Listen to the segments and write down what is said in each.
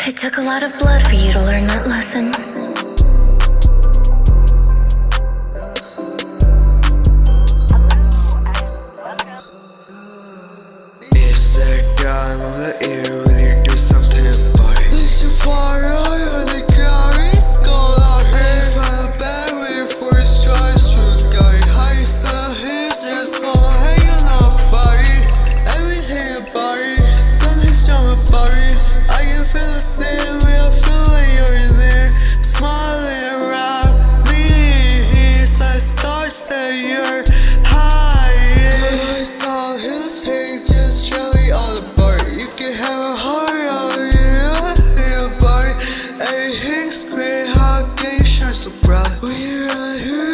It took a lot of blood for you to learn that lesson. It's that time of the year when you do something about it. Listen far on the carries go out here. Find a bad way for a strike to guide. High sun hits their soul hanging on body. Everything about it, something's wrong about it. I can feel the same way I feel when you're there. Smiling around me, it's like stars that you're high. I saw his take just jelly all apart. You can have a heart on you, I feel about it. Everything's great, how can you shine so bright? When you're out here,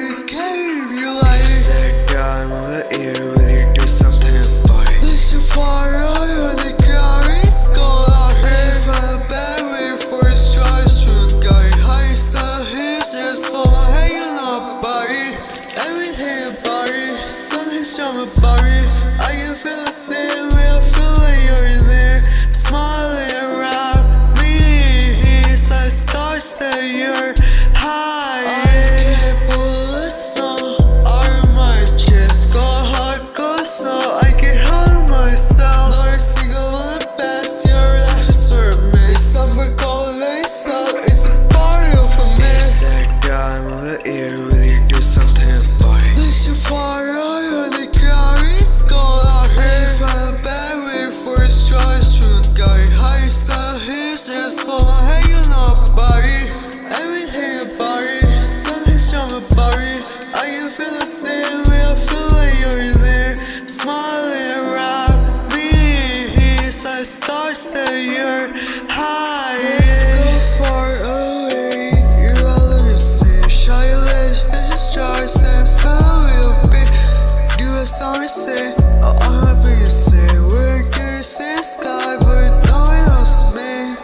you can't you like It's that time of the year when you do something about it. listen far on the carries go out here. Find a bad way for a strike to guide. High sun hits their soul hanging on body. Everything about it, something's wrong about it. I can feel the same way I feel when you're there. Smiling around me, it's like stars that you're high. I can't pull a song out of my chest. Go hard, go slow, I can hold myself. Not a single one the best, your life is for me. Summer cold lace up, it's a part of me. It's that time of the year when you do something about it. Listen far on the carries go out here. Find a bad way for a strike to guide. High sun hits their soul hanging on body. Everything about it, something's wrong about it. I can feel the same way I feel when you're there. Smiling around me, it's like stars that you're high. Let's go far away, you're all in the same. Show your legs, it's just stars and follow your beat. Do a song to say, oh, I'm happy to say. We're in the same sky, but no one knows me.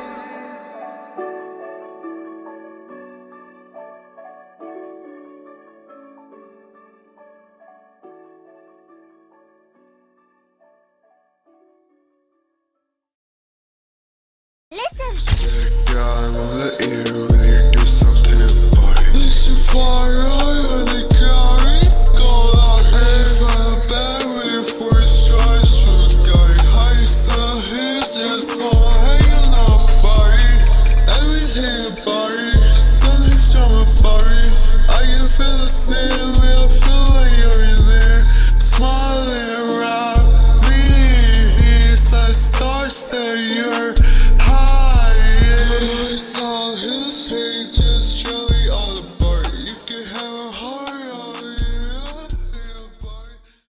It's that time of the year when you do something about it. Listen far on the carries go out here. Find a bad way for a strike to guide. High sun hits their soul hanging on body. Everything about it, something's wrong about it. I can feel the same way I feel when you're there. Smiling around me, it's like stars that you're high. I saw his face just